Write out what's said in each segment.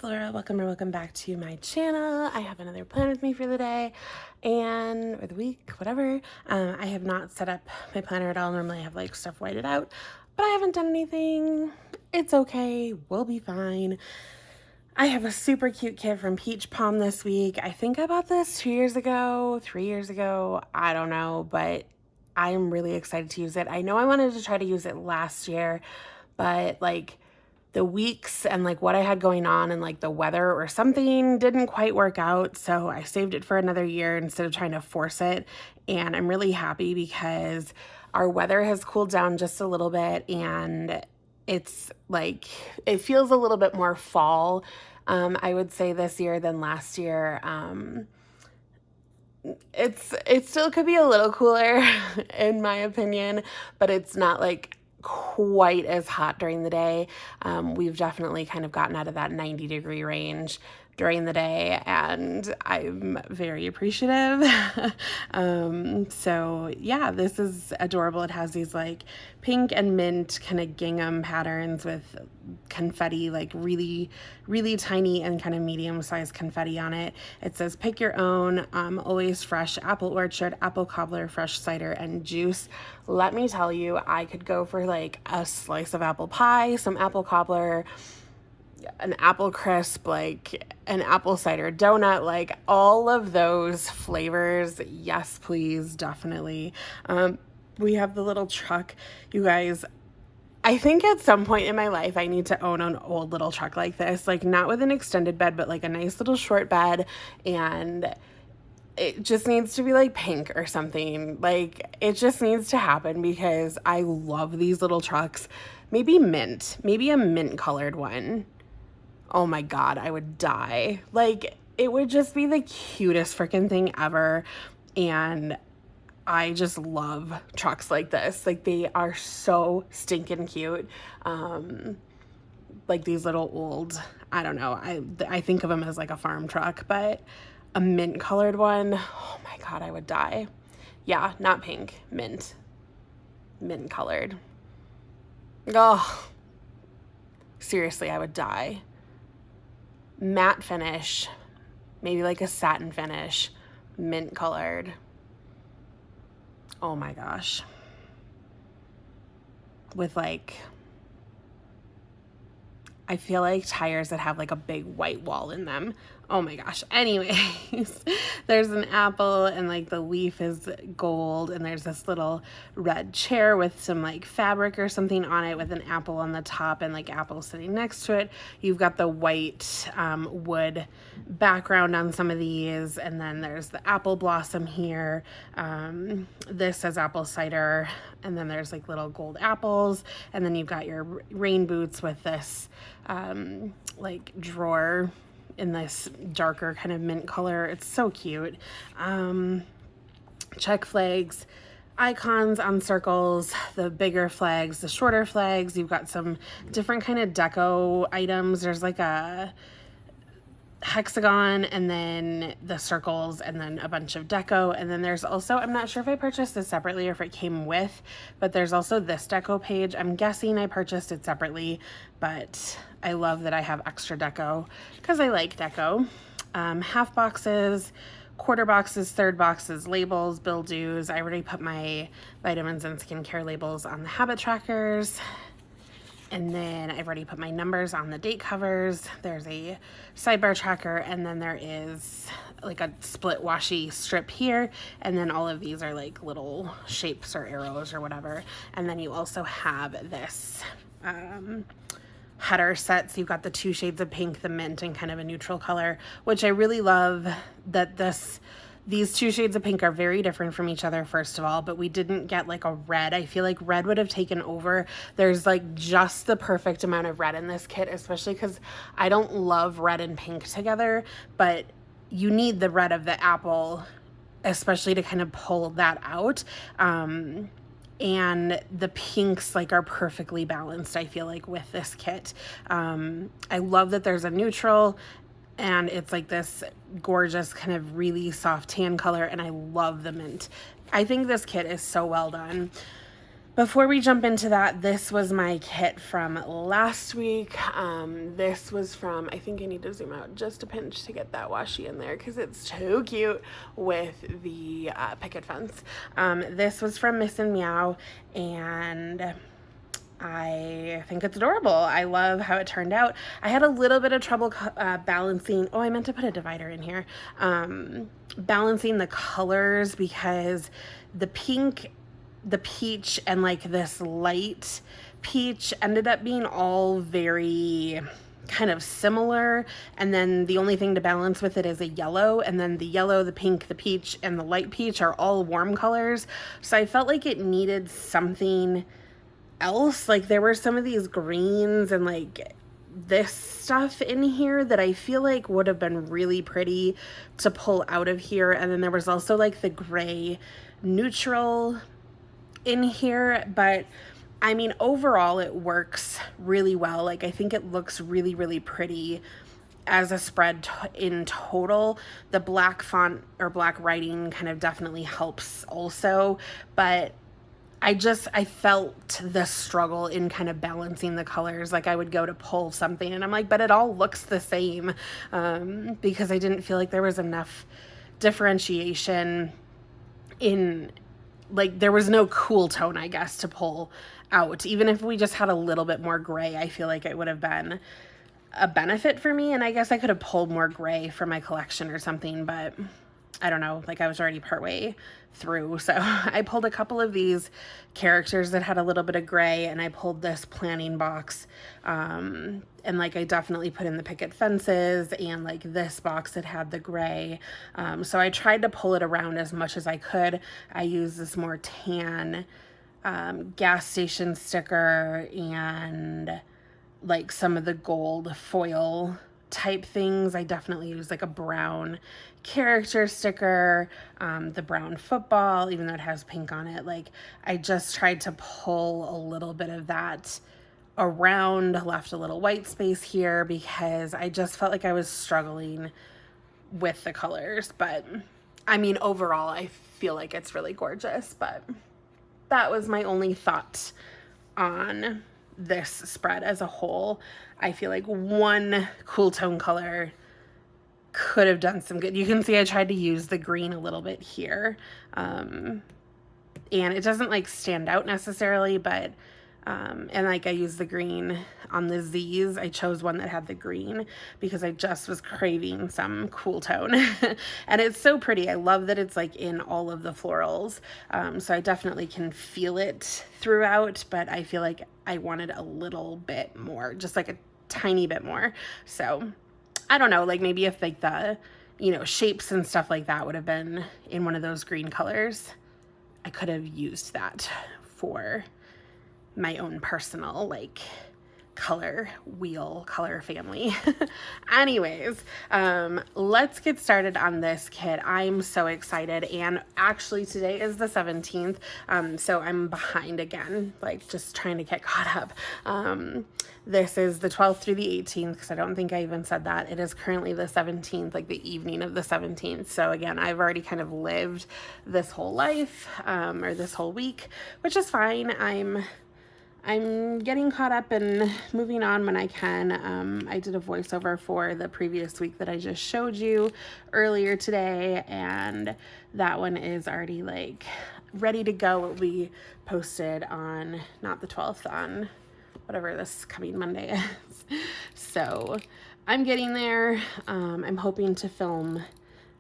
Flora, welcome or welcome back to my channel. I have another plan with me for the day or the week, whatever. I have not set up my planner at all. Normally I have like stuff whited out, but I haven't done anything. It's okay, we'll be fine. I have a super cute kit from Peach Palm this week. I think I bought this 2 years ago, 3 years ago, I don't know, but I am really excited to use it. I know I wanted to try to use it last year, but like the weeks and like what I had going on and like the weather or something didn't quite work out. So I saved it for another year instead of trying to force it. And I'm really happy because our weather has cooled down just a little bit and it's like, it feels a little bit more fall, I would say this year than last year. It still could be a little cooler in my opinion, but it's not like quite as hot during the day. We've definitely kind of gotten out of that 90-degree range during the day, and I'm very appreciative. So yeah, this is adorable. It has these like pink and mint kind of gingham patterns with confetti, like really, really tiny and kind of medium-sized confetti on it. It says pick your own, always fresh apple orchard, apple cobbler, fresh cider, and juice. Let me tell you, I could go for like a slice of apple pie, some apple cobbler, an apple crisp, like an apple cider donut, like all of those flavors. Yes, please, definitely. We have the little truck, you guys. I think at some point in my life, I need to own an old little truck like this, like not with an extended bed, but like a nice little short bed, and it just needs to be like pink or something. Like it just needs to happen because I love these little trucks. Maybe mint, maybe a mint colored one. Oh my God, I would die. Like, it would just be the cutest freaking thing ever. And I just love trucks like this. Like, they are so stinking cute. Like these little old, I don't know, I think of them as like a farm truck, but a mint colored one, oh my God, I would die. Yeah, not pink, mint. Mint colored. Oh, seriously, I would die. Matte finish, maybe like a satin finish, mint colored. Oh my gosh. With like, I feel like tires that have like a big white wall in them. Oh my gosh. Anyways, there's an apple and like the leaf is gold, and there's this little red chair with some like fabric or something on it with an apple on the top and like apples sitting next to it. You've got the white wood background on some of these, and then there's the apple blossom here. This says apple cider, and then there's like little gold apples, and then you've got your rain boots with this like drawer in this darker kind of mint color. It's so cute. Check flags, icons on circles, the bigger flags, the shorter flags. You've got some different kind of deco items. There's like a hexagon and then the circles and then a bunch of deco, and then there's also, I'm not sure if I purchased this separately or if it came with, but there's also this deco page. I'm guessing I purchased it separately, but I love that I have extra deco because I like deco. Half boxes, quarter boxes, third boxes, labels, bill dues. I already put my vitamins and skincare labels on the habit trackers. And then I've already put my numbers on the date covers. There's a sidebar tracker, and then there is like a split washi strip here. And then all of these are like little shapes or arrows or whatever. And then you also have this header set. So you've got the 2 shades of pink, the mint, and kind of a neutral color, which I really love that these 2 shades of pink are very different from each other, first of all, but we didn't get like a red. I feel like red would have taken over. There's like just the perfect amount of red in this kit, especially because I don't love red and pink together, but you need the red of the apple, especially to kind of pull that out. And the pinks like are perfectly balanced, I feel like, with this kit. I love that there's a neutral, and it's like this gorgeous kind of really soft tan color, and I love the mint. I think this kit is so well done. Before we jump into that, this was my kit from last week. This was from, I think I need to zoom out just a pinch to get that washi in there because it's too cute with the picket fence. This was from Miss and Meow, and I think it's adorable. I love how it turned out. I had a little bit of trouble balancing. Oh, I meant to put a divider in here. Balancing the colors because the pink, the peach, and like this light peach ended up being all very kind of similar, and then the only thing to balance with it is a yellow, and then the yellow, the pink, the peach, and the light peach are all warm colors. So I felt like it needed something else. Like there were some of these greens and like this stuff in here that I feel like would have been really pretty to pull out of here. And then there was also like the gray neutral in here, but I mean, overall it works really well. Like I think it looks really, really pretty as a spread in total. The black font or black writing kind of definitely helps also, but I felt the struggle in kind of balancing the colors. Like I would go to pull something and I'm like, but it all looks the same, because I didn't feel like there was enough differentiation in, like there was no cool tone, I guess, to pull out. Even if we just had a little bit more gray, I feel like it would have been a benefit for me. And I guess I could have pulled more gray for my collection or something, but I don't know, like I was already partway through. So I pulled a couple of these characters that had a little bit of gray, and I pulled this planning box. And like I definitely put in the picket fences and like this box that had the gray. So I tried to pull it around as much as I could. I used this more tan gas station sticker and like some of the gold foil type things. I definitely use like a brown character sticker, the brown football, even though it has pink on it. Like I just tried to pull a little bit of that around, left a little white space here because I just felt like I was struggling with the colors. But I mean, overall, I feel like it's really gorgeous, but that was my only thought on this spread as a whole. I feel like one cool tone color could have done some good. You can see I tried to use the green a little bit here. And it doesn't like stand out necessarily, but and like I used the green on the Z's. I chose one that had the green because I just was craving some cool tone. And it's so pretty. I love that it's like in all of the florals. So I definitely can feel it throughout, but I feel like I wanted a little bit more, just like a tiny bit more. So I don't know, like maybe if like the, you know, shapes and stuff like that would have been in one of those green colors, I could have used that for my own personal like color wheel, color family. Anyways, let's get started on this kit. I'm so excited, and actually today is the 17th, so I'm behind again, like just trying to get caught up. This is the 12th through the 18th, because I don't think I even said that. It is currently the 17th, like the evening of the 17th. So again, I've already kind of lived this whole life, or this whole week, which is fine. I'm getting caught up and moving on when I can. I did a voiceover for the previous week that I just showed you earlier today, and that one is already like ready to go. It will be posted on, not the 12th, on whatever this coming Monday is. So I'm getting there. I'm hoping to film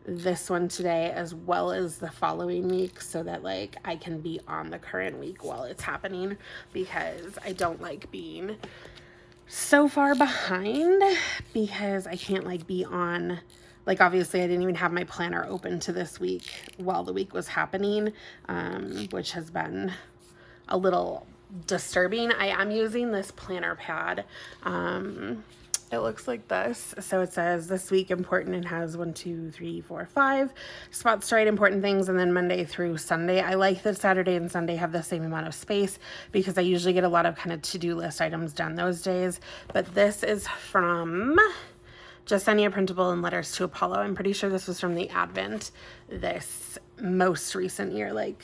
this one today as well as the following week so that like I can be on the current week while it's happening, because I don't like being so far behind, because I can't like be on, like obviously I didn't even have my planner open to this week while the week was happening, which has been a little disturbing. I am using this planner pad. It looks like this. So it says this week important, and has 1, 2, 3, 4, 5 spots to write important things, and then Monday through Sunday. I like that Saturday and Sunday have the same amount of space because I usually get a lot of kind of to-do list items done those days. But this is from Jessenia Printable and Letters to Apollo. I'm pretty sure this was from the Advent this most recent year, like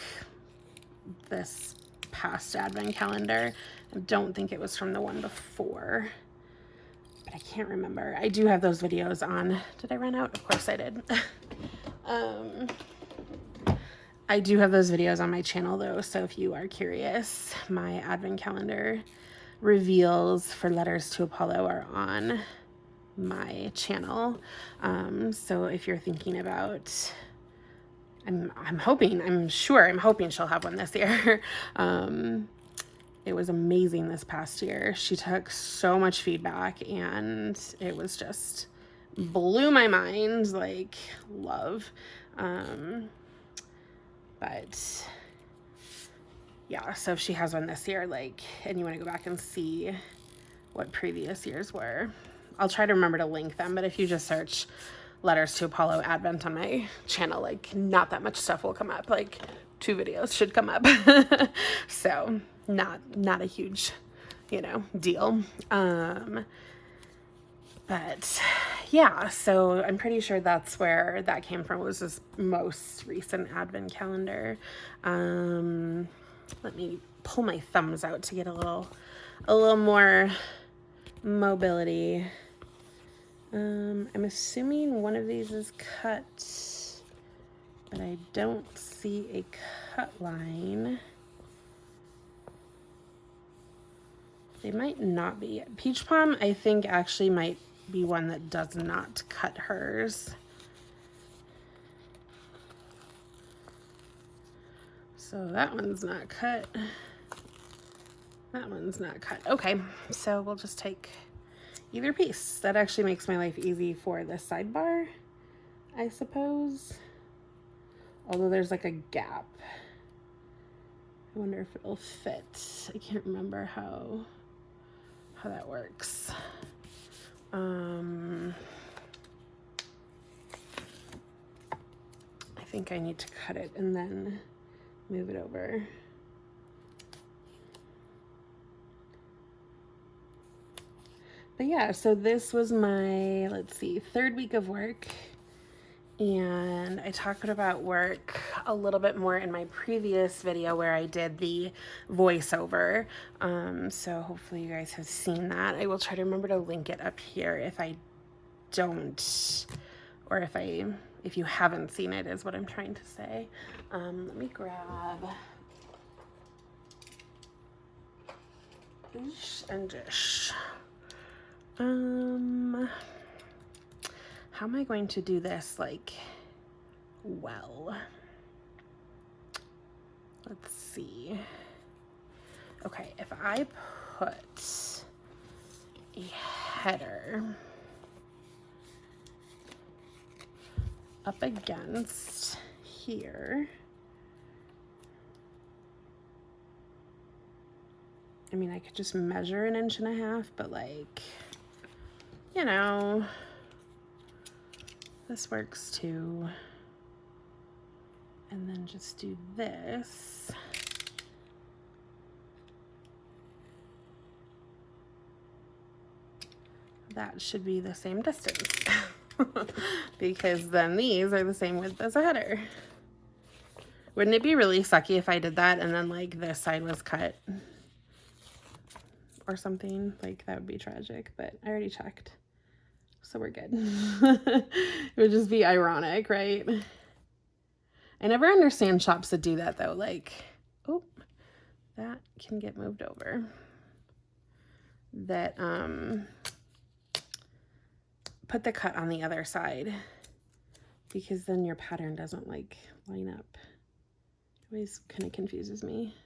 this past advent calendar. I don't think it was from the one before, but I can't remember. I do have those videos on. Did I run out? Of course I did. I do have those videos on my channel though, so if you are curious, my advent calendar reveals for Letters to Apollo are on my channel. So if you're thinking about, I'm hoping she'll have one this year. It was amazing this past year. She took so much feedback and it was just blew my mind, like love. But yeah, so if she has one this year, like, and you want to go back and see what previous years were, I'll try to remember to link them. But if you just search Letters to Apollo Advent on my channel, like not that much stuff will come up. Like 2 videos should come up. So not a huge, deal. But yeah, so I'm pretty sure that's where that came from, was this most recent advent calendar. Let me pull my thumbs out to get a little more mobility. I'm assuming one of these is cut, but I don't see a cut line. They might not be. Peach Palm, I think, actually might be one that does not cut hers. So that one's not cut. That one's not cut. Okay, so we'll just take either piece. That actually makes my life easy for the sidebar, I suppose. Although there's like a gap. I wonder if it'll fit. I can't remember how that works. I think I need to cut it and then move it over. But yeah, so this was my, let's see, 3rd week of work. And I talked about work a little bit more in my previous video where I did the voiceover. So hopefully you guys have seen that. I will try to remember to link it up here if I don't, or if you haven't seen it is what I'm trying to say. Let me grab dish and dish. How am I going to do this, like, well? Let's see. Okay, if I put a header up against here, I mean, I could just measure 1.5 inches, but like, this works too. And then just do this. That should be the same distance because then these are the same width as a header. Wouldn't it be really sucky if I did that and then like this side was cut or something? Like that would be tragic, but I already checked. So we're good. It would just be ironic, right? I never understand shops that do that though. Like, oh, that can get moved over. That put the cut on the other side because then your pattern doesn't like line up. It always kind of confuses me.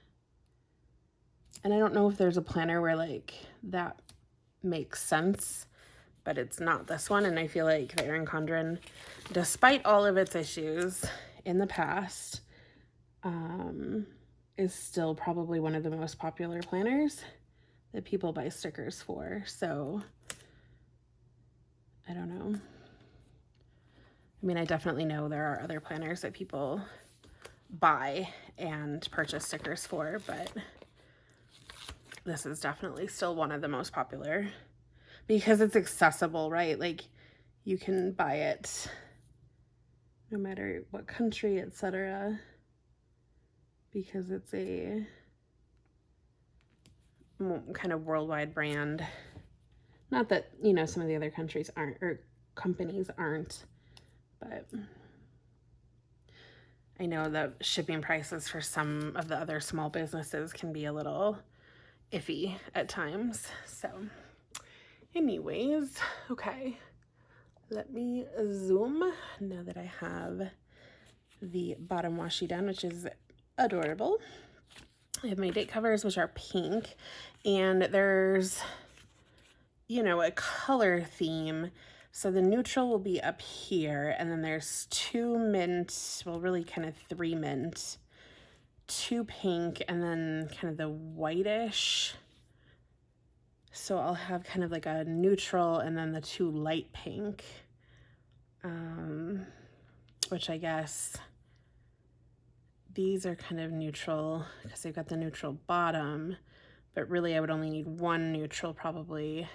And I don't know if there's a planner where like that makes sense, but it's not this one. And I feel like the Erin Condren, despite all of its issues in the past, is still probably one of the most popular planners that people buy stickers for. So I don't know. I mean, I definitely know there are other planners that people buy and purchase stickers for, but this is definitely still one of the most popular because it's accessible, right? Like you can buy it no matter what country, etc. because it's a kind of worldwide brand. Not that, you know, some of the other countries aren't, or companies aren't, but I know the shipping prices for some of the other small businesses can be a little iffy at times. So anyways, okay, let me zoom now that I have the bottom washi done, which is adorable. I have my date covers, which are pink, and there's, you know, a color theme. So the neutral will be up here, and then there's 2 mint, well, really kind of 3 mint, 2 pink, and then kind of the whitish. So I'll have kind of like a neutral and then the 2 light pink, which I guess these are kind of neutral because they've got the neutral bottom, but really I would only need 1 neutral probably.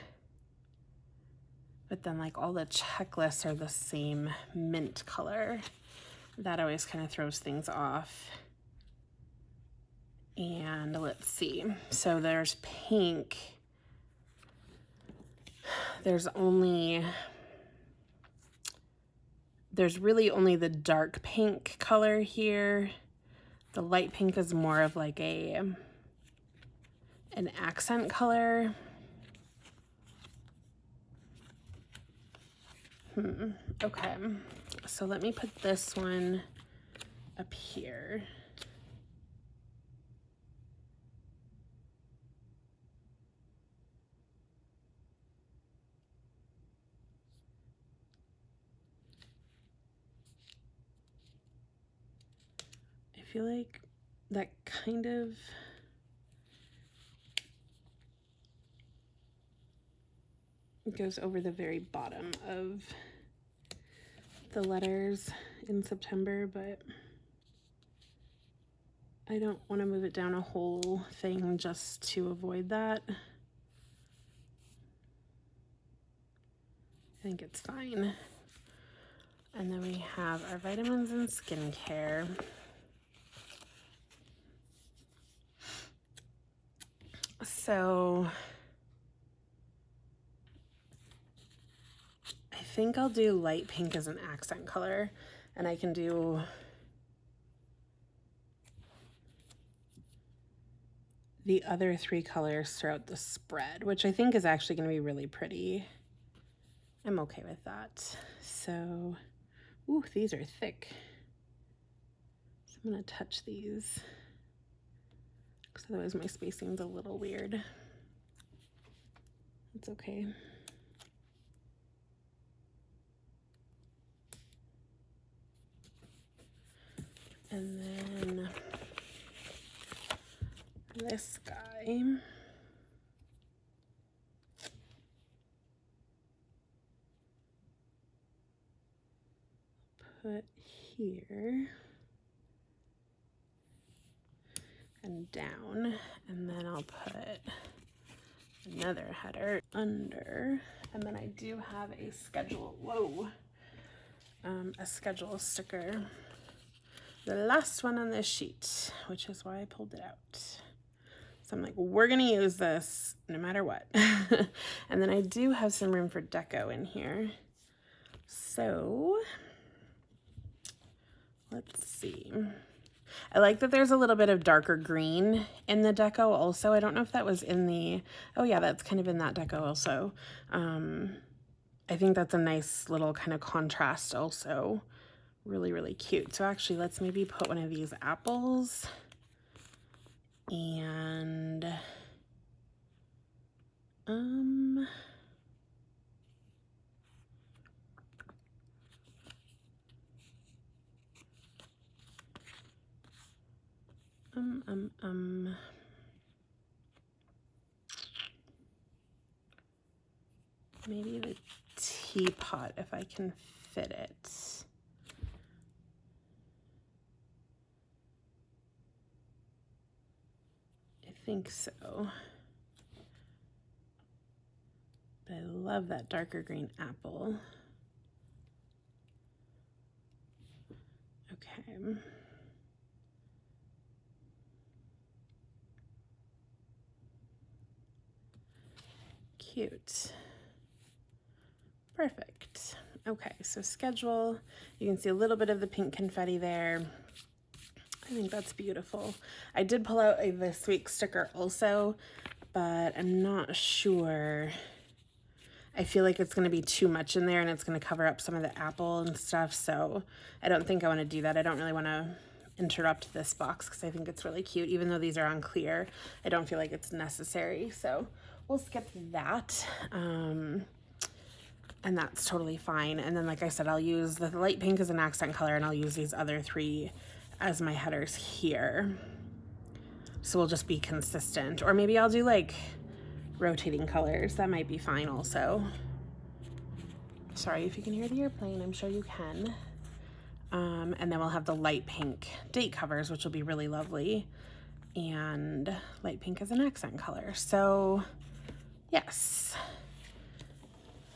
But then like all the checklists are the same mint color. That always kind of throws things off. And let's see, so there's pink. There's really only the dark pink color here. The light pink is more of like an accent color. Okay, so let me put this one up here. I feel like that kind of goes over the very bottom of the letters in September, but I don't want to move it down a whole thing just to avoid that. I think it's fine. And then we have our vitamins and skincare. So I think I'll do light pink as an accent color, and I can do the other 3 colors throughout the spread, which I think is actually going to be really pretty. I'm okay with that. So, ooh, these are thick. So I'm going to touch these, because otherwise my spacing's a little weird. It's okay. And then this guy. Put here and down, and then I'll put another header under, and then I do have a schedule, a schedule sticker, the last one on this sheet, which is why I pulled it out. So I'm like, we're gonna use this no matter what. And then I do have some room for deco in here. So let's see. I like that there's a little bit of darker green in the deco also. I don't know if that was in the, oh yeah, that's kind of in that deco also. I think that's a nice little kind of contrast also. Really, really cute. So actually, let's maybe put one of these apples and maybe the teapot if I can fit it. I think so. But I love that darker green apple. Okay. Cute. Perfect. Okay, so schedule. You can see a little bit of the pink confetti there. I think that's beautiful. I did pull out a this week sticker also, but I'm not sure. I feel like it's going to be too much in there and it's going to cover up some of the apple and stuff, so I don't think I want to do that. I don't really want to interrupt this box because I think it's really cute. Even though these are on clear, I don't feel like it's necessary, so we'll skip that. And that's totally fine. And then, like I said, I'll use the light pink as an accent color, and I'll use these other three as my headers here. So we'll just be consistent. Or maybe I'll do like rotating colors. That might be fine also. Sorry if you can hear the airplane, I'm sure you can. And then we'll have the light pink date covers, which will be really lovely. And light pink as an accent color. So yes.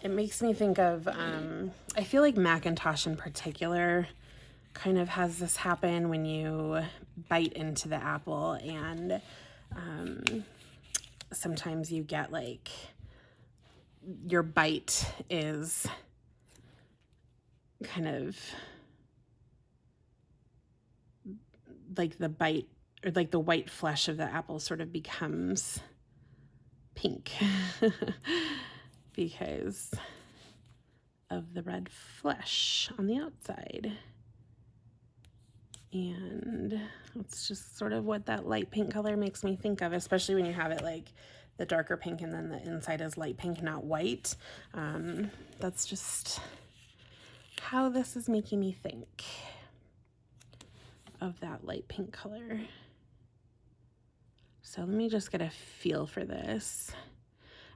It makes me think of, I feel like Macintosh in particular kind of has this happen when you bite into the apple, and sometimes you get like, your bite is kind of like the bite, or like the white flesh of the apple sort of becomes pink. Because of the red flesh on the outside. And that's just sort of what that light pink color makes me think of, especially when you have it like the darker pink and then the inside is light pink, not white. That's just how this is making me think of that light pink color. So let me just get a feel for this.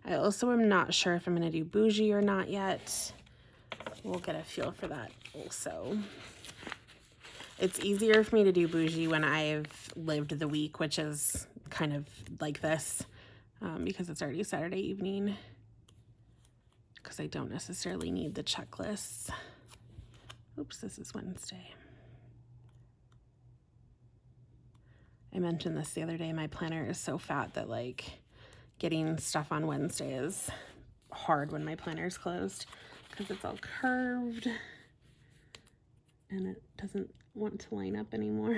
I also am not sure if I'm going to do bougie or not yet. We'll get a feel for that also. It's easier for me to do bougie when I've lived the week, which is kind of like this, because it's already Saturday evening, because I don't necessarily need the checklists. Oops, this is Wednesday. I mentioned this the other day. My planner is so fat that like getting stuff on Wednesday is hard when my planner's closed because it's all curved and it doesn't want to line up anymore.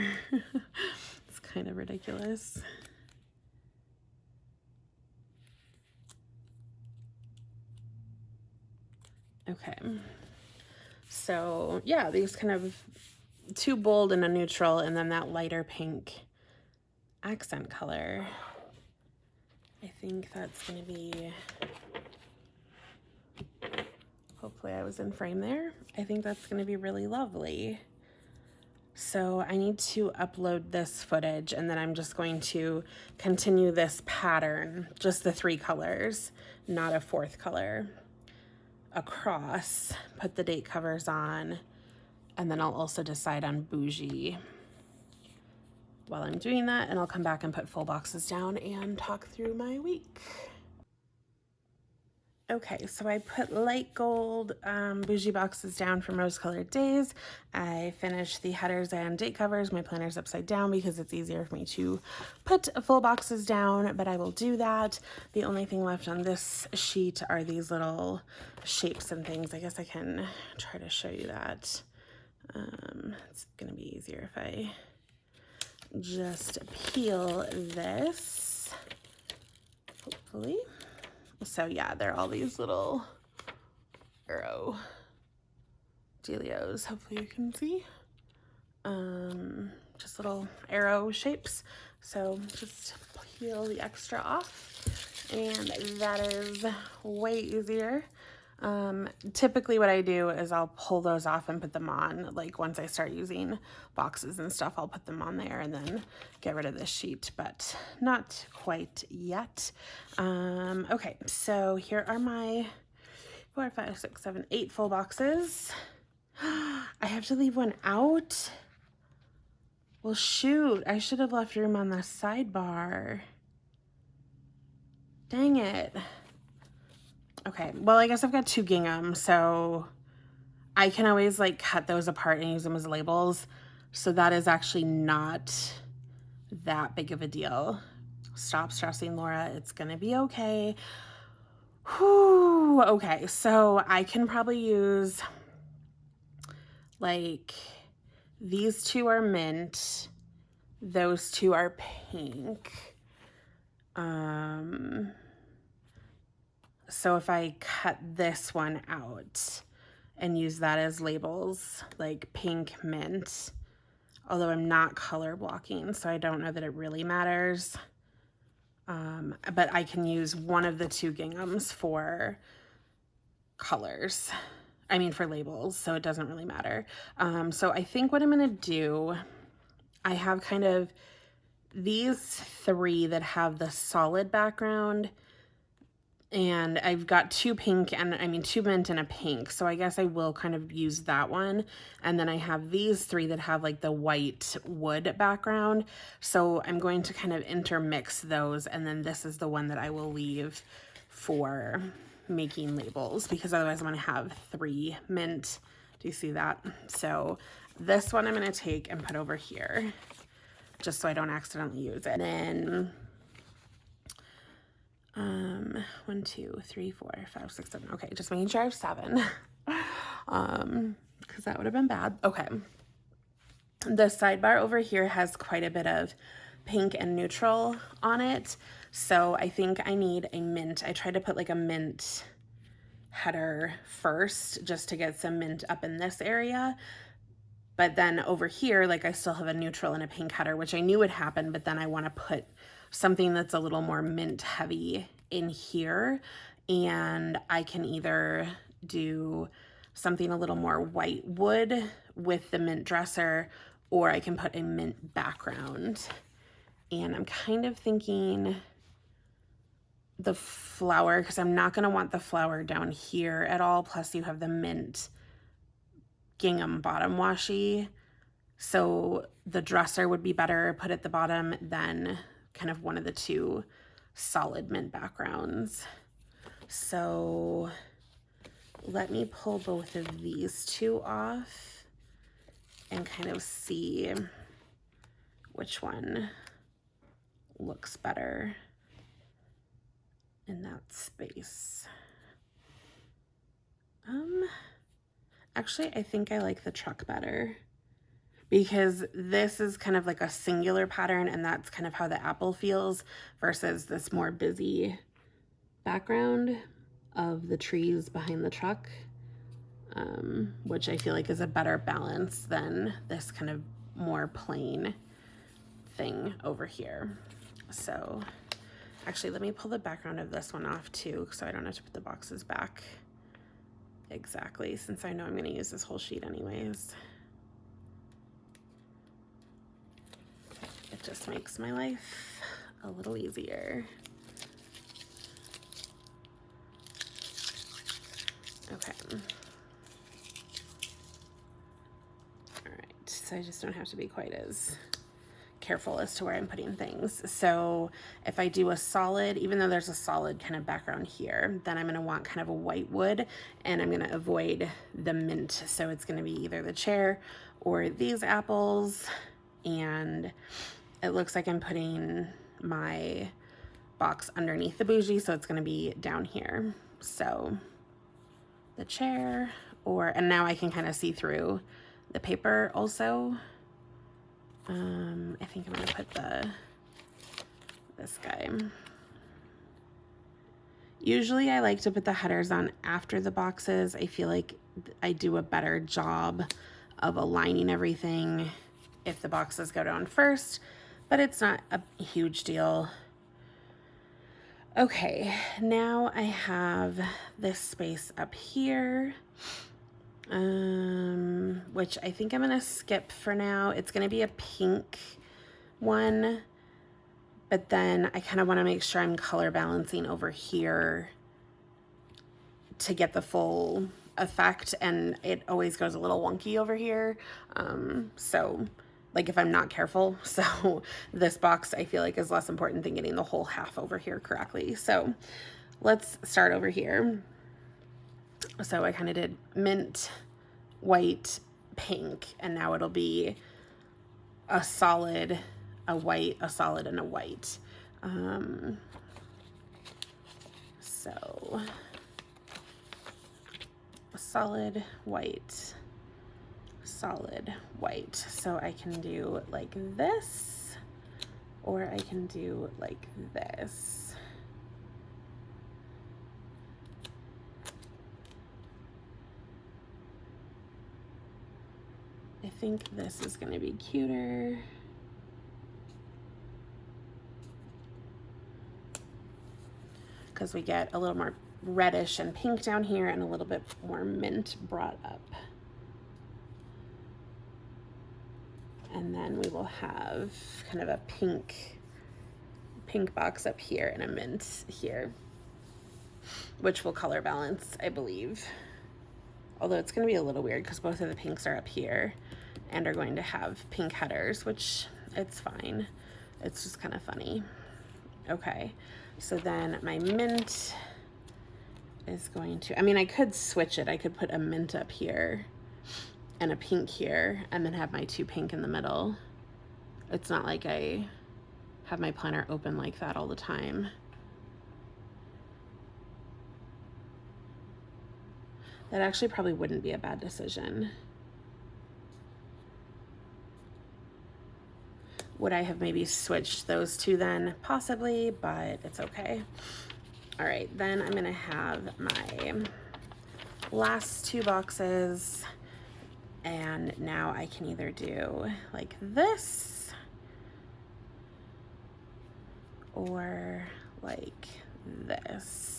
It's kind of ridiculous. Okay, so yeah, these kind of two bold and a neutral, and then that lighter pink accent color. I think that's going to be, hopefully I was in frame there. I think that's going to be really lovely. So I need to upload this footage, and then I'm just going to continue this pattern, just the three colors, not a fourth color, across, put the date covers on, and then I'll also decide on bougie while I'm doing that, and I'll come back and put full boxes down and talk through my week. Okay, so I put light gold bougie boxes down from Rose Colored Days. I finished the headers and date covers. My planner's upside down because it's easier for me to put full boxes down, but I will do that. The only thing left on this sheet are these little shapes and things. I guess I can try to show you that. It's gonna be easier if I just peel this, hopefully. So yeah, they're all these little arrow dealios. Hopefully you can see. Just little arrow shapes. So just peel the extra off, and that is way easier. Typically what I do is I'll pull those off and put them on, like once I start using boxes and stuff, I'll put them on there and then get rid of this sheet, but not quite yet. Okay, so here are my 4, 5, 6, 7, 8 full boxes. I have to leave one out. Well, shoot, I should have left room on the sidebar. Dang it. Okay, well, I guess I've got 2 gingham, so I can always like cut those apart and use them as labels. So that is actually not that big of a deal. Stop stressing, Laura. It's gonna be okay. Whew, okay, so I can probably use, like, these two are mint, those two are pink. So if I cut this one out and use that as labels, like pink, mint, although I'm not color blocking, so I don't know that it really matters. But I can use one of the two ginghams for colors. I mean, for labels, so it doesn't really matter. So I think what I'm gonna do, I have kind of these three that have the solid background, and I've got two pink and two mint and a pink. So I guess I will kind of use that one. And then I have these three that have like the white wood background. So I'm going to kind of intermix those. And then this is the one that I will leave for making labels, because otherwise I'm going to have three mint. Do you see that? So this one I'm going to take and put over here just so I don't accidentally use it. And then 1, 2, 3, 4, 5, 6, 7. Okay, just making sure I have 7. Because that would have been bad. Okay. The sidebar over here has quite a bit of pink and neutral on it. So I think I need a mint. I tried to put like a mint header first just to get some mint up in this area. But then over here, like I still have a neutral and a pink header, which I knew would happen, but then I want to put something that's a little more mint heavy in here. And I can either do something a little more white wood with the mint dresser, or I can put a mint background. And I'm kind of thinking the flower, because I'm not going to want the flower down here at all. Plus you have the mint gingham bottom washi. So the dresser would be better put at the bottom than kind of one of the two solid mint backgrounds. So let me pull both of these two off and kind of see which one looks better in that space. Actually, I think I like the truck better, because this is kind of like a singular pattern, and that's kind of how the apple feels versus this more busy background of the trees behind the truck, which I feel like is a better balance than this kind of more plain thing over here. So actually, let me pull the background of this one off too, so I don't have to put the boxes back exactly, since I know I'm going to use this whole sheet anyways. It just makes my life a little easier. Okay. All right, so I just don't have to be quite as careful as to where I'm putting things. So if I do a solid, even though there's a solid kind of background here, then I'm going to want kind of a white wood, and I'm going to avoid the mint. So it's going to be either the chair or these apples. And it looks like I'm putting my box underneath the bougie, so it's going to be down here. So the chair, and now I can kind of see through the paper also. I think I'm going to put this guy. Usually I like to put the headers on after the boxes. I feel like I do a better job of aligning everything if the boxes go down first, but it's not a huge deal. Okay, now I have this space up here, which I think I'm gonna skip for now. It's gonna be a pink one, but then I kind of want to make sure I'm color balancing over here to get the full effect, and it always goes a little wonky over here. So like if I'm not careful, so this box I feel like is less important than getting the whole half over here correctly. So let's start over here. So I kind of did mint, white, pink, and now it'll be a solid, a white, a solid, and a white. So So solid white, solid white. So I can do like this, or I can do like this. I think this is going to be cuter. Because we get a little more reddish and pink down here and a little bit more mint brought up. And then we will have kind of a pink box up here and a mint here, which will color balance, I believe. Although it's going to be a little weird because both of the pinks are up here and are going to have pink headers, which it's fine. It's just kind of funny. Okay, so then my mint is going to, I mean, I could switch it. I could put a mint up here and a pink here and then have my two pink in the middle. It's not like I have my planner open like that all the time. That actually probably wouldn't be a bad decision. Would I have maybe switched those two then? Possibly, but it's okay. All right, then I'm gonna have my last two boxes, and now I can either do like this or like this.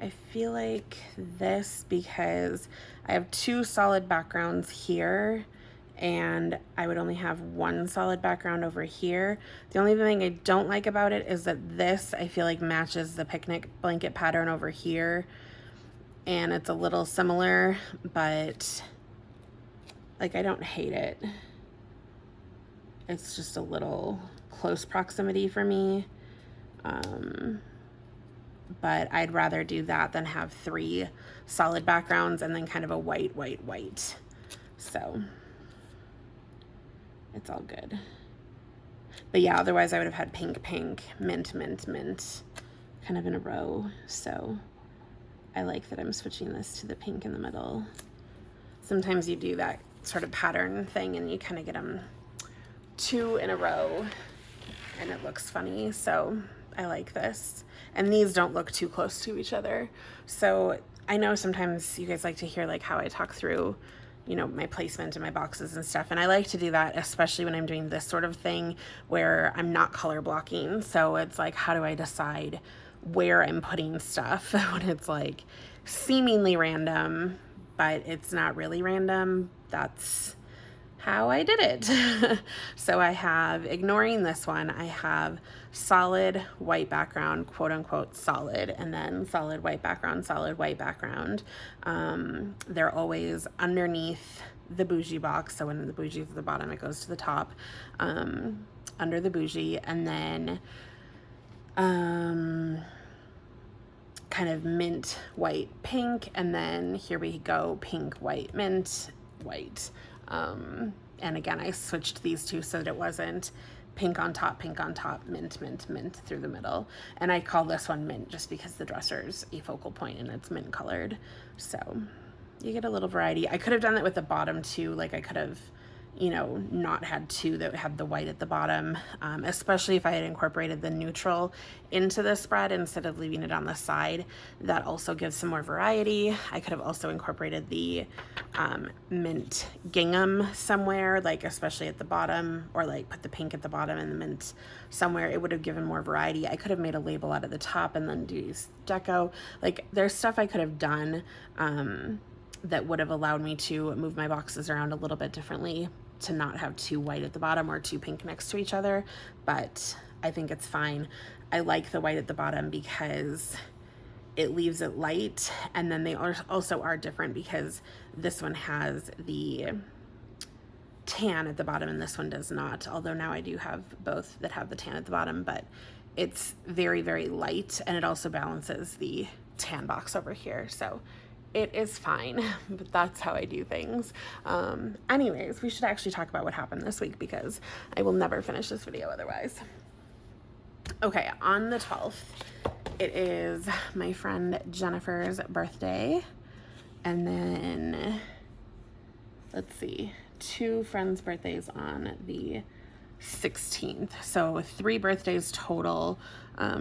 I feel like this because I have two solid backgrounds here and I would only have one solid background over here. The only thing I don't like about it is that this I feel like matches the picnic blanket pattern over here, and it's a little similar, but like I don't hate it. It's just a little close proximity for me. But I'd rather do that than have three solid backgrounds and then kind of a white, white, white. So it's all good. But yeah, otherwise I would have had pink, pink, mint, mint, mint kind of in a row. So I like that I'm switching this to the pink in the middle. Sometimes you do that sort of pattern thing and you kind of get them two in a row and it looks funny. So I like this. And these don't look too close to each other. So I know sometimes you guys like to hear like how I talk through, you know, my placement and my boxes and stuff. And I like to do that, especially when I'm doing this sort of thing where I'm not color blocking. So it's like, how do I decide where I'm putting stuff when it's like seemingly random, but it's not really random. That's how I did it. So I have, ignoring this one, I have solid white background, quote unquote solid, and then solid white background, solid white background. They're always underneath the bougie box. So when the bougie is at the bottom, it goes to the top, under the bougie, and then kind of mint, white, pink, and then here we go, pink, white, mint, white. And again, I switched these two so that it wasn't pink on top, mint, mint, mint through the middle. And I call this one mint just because the dresser's a focal point and it's mint colored. So you get a little variety. I could have done that with the bottom too. Like I could have, you know, not had two that had the white at the bottom, especially if I had incorporated the neutral into the spread instead of leaving it on the side. That also gives some more variety. I could have also incorporated the mint gingham somewhere, like especially at the bottom, or like put the pink at the bottom and the mint somewhere. It would have given more variety. I could have made a label out of the top and then do deco. Like there's stuff I could have done that would have allowed me to move my boxes around a little bit differently, to not have two white at the bottom or two pink next to each other, but I think it's fine. I like the white at the bottom because it leaves it light, and then they also are different because this one has the tan at the bottom and this one does not, although now I do have both that have the tan at the bottom, but it's very, very light, and it also balances the tan box over here, so it is fine, but that's how I do things. Anyways, we should actually talk about what happened this week because I will never finish this video otherwise. Okay, on the 12th, it is my friend Jennifer's birthday. And then, let's see, 2 friends' birthdays on the 16th. So 3 birthdays total.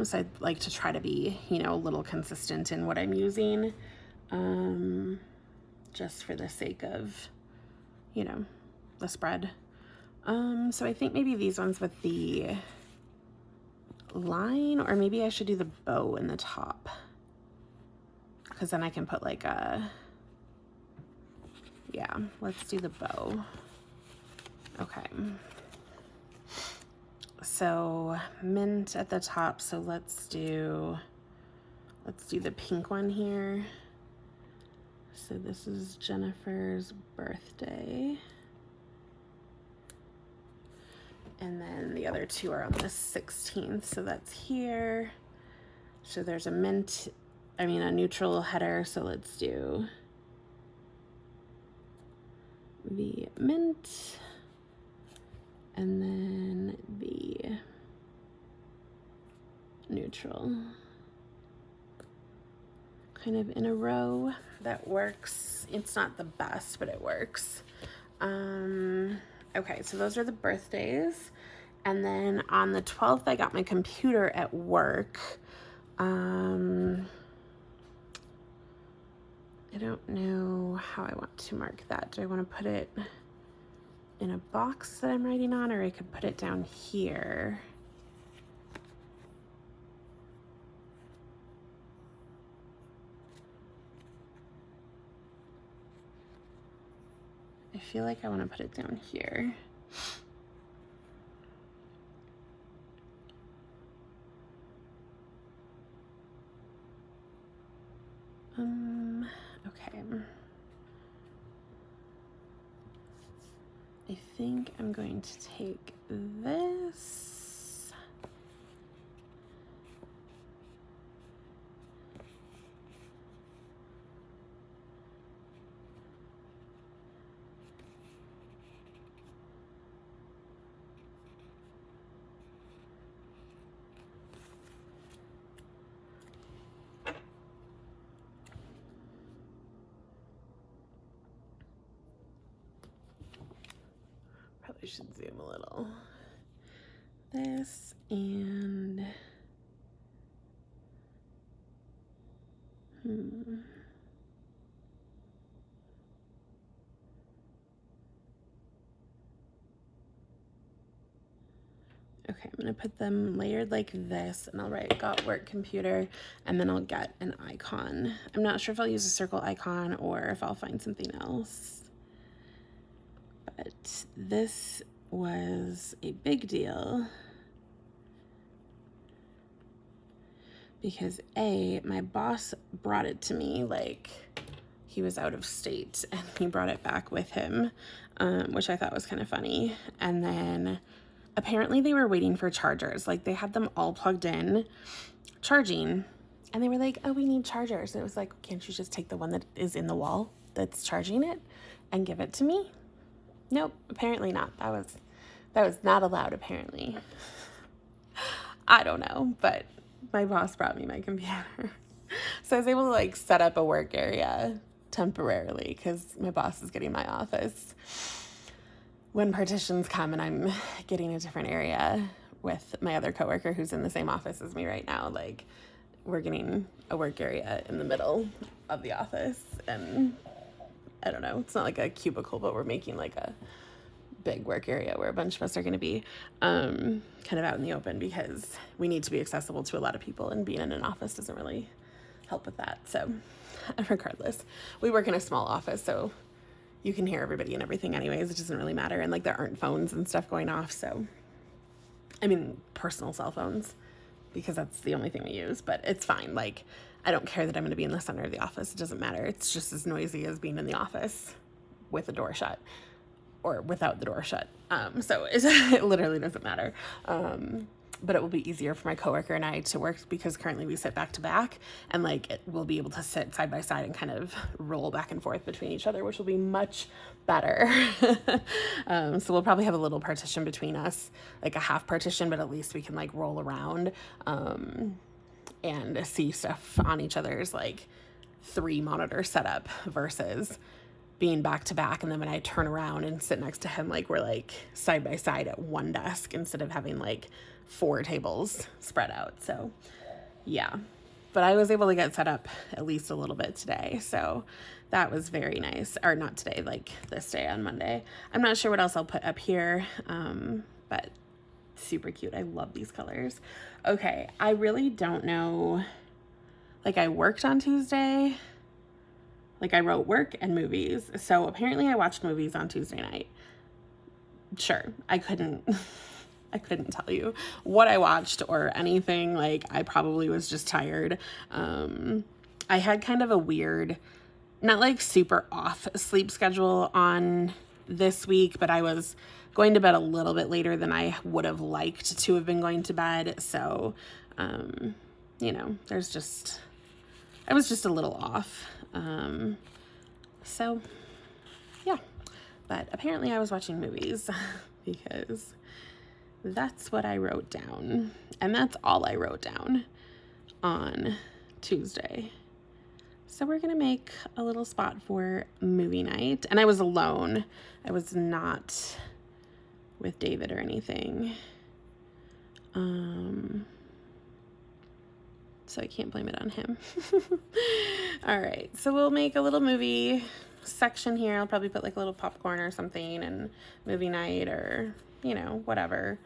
So I'd like to try to be, a little consistent in what I'm using. Just for the sake of, the spread. So I think maybe these ones with the line, or maybe I should do the bow in the top, because then I can put like let's do the bow. Okay. So mint at the top, so let's do the pink one here. So this is Jennifer's birthday. And then the other 2 are on the 16th, so that's here. So there's a neutral header, so let's do the mint, and then the neutral. Kind of in a row. That works. It's not the best, but it works. Okay, so those are the birthdays. And then on the 12th, I got my computer at work. I don't know how I want to mark that. Do I want to put it in a box that I'm writing on, or I could put it down here? I feel like I want to put it down here. Okay. I think I'm going to take this. Probably should zoom a little. This and Okay, I'm gonna put them layered like this, and I'll write got work computer, and then I'll get an icon. I'm not sure if I'll use a circle icon or if I'll find something else. But this was a big deal because my boss brought it to me, like he was out of state and he brought it back with him, which I thought was kind of funny. And then apparently they were waiting for chargers. Like they had them all plugged in, charging, and they were like, oh, we need chargers. And it was like, can't you just take the one that is in the wall that's charging it and give it to me? Nope, apparently not. That was not allowed, apparently. I don't know, but my boss brought me my computer. So I was able to like set up a work area temporarily because my boss is getting my office. When partitions come and I'm getting a different area with my other coworker who's in the same office as me right now, like we're getting a work area in the middle of the office, and I don't know, it's not like a cubicle, but we're making like a big work area where a bunch of us are going to be kind of out in the open because we need to be accessible to a lot of people, and being in an office doesn't really help with that. So regardless, we work in a small office, so you can hear everybody and everything anyways. It doesn't really matter. And like there aren't phones and stuff going off. So, I mean, personal cell phones, because that's the only thing we use, but it's fine. Like, I don't care that I'm going to be in the center of the office. It doesn't matter. It's just as noisy as being in the office with the door shut or without the door shut. So it literally doesn't matter. but it will be easier for my coworker and I to work because currently we sit back to back, and like we'll be able to sit side by side and kind of roll back and forth between each other, which will be much better. So we'll probably have a little partition between us, like a half partition, but at least we can like roll around and see stuff on each other's like 3 monitor setup versus being back to back. And then when I turn around and sit next to him, like we're like side by side at one desk instead of having like 4 tables spread out. So yeah, but I was able to get set up at least a little bit today. So that was very nice. Or not today, like this day on Monday. I'm not sure what else I'll put up here. But super cute. I love these colors. Okay. I really don't know. Like I worked on Tuesday. Like I wrote work and movies. So apparently I watched movies on Tuesday night. Sure. I couldn't tell you what I watched or anything. Like I probably was just tired. I had kind of a weird, not like super off sleep schedule on this week, but I was going to bed a little bit later than I would have liked to have been going to bed. So, you know, I was just a little off. So yeah, but apparently I was watching movies because that's what I wrote down. And that's all I wrote down on Tuesday. So we're going to make a little spot for movie night. And I was alone. I was not with David or anything. So I can't blame it on him. All right. So we'll make a little movie section here. I'll probably put like a little popcorn or something and movie night or, you know, whatever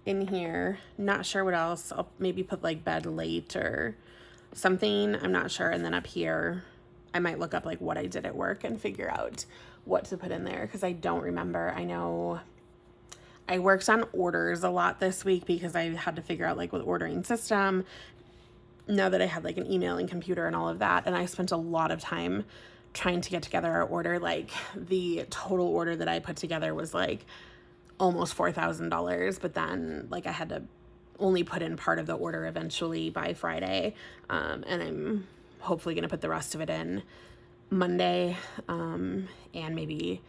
in here. Not sure what else. I'll maybe put like bed late or something. I'm not sure. And then up here, I might look up like what I did at work and figure out what to put in there because I don't remember. I know I worked on orders a lot this week because I had to figure out like what ordering system now that I had like an email and computer and all of that. And I spent a lot of time trying to get together our order. Like the total order that I put together was like almost $4,000, but then like I had to only put in part of the order eventually by Friday. And I'm hopefully going to put the rest of it in Monday, and maybe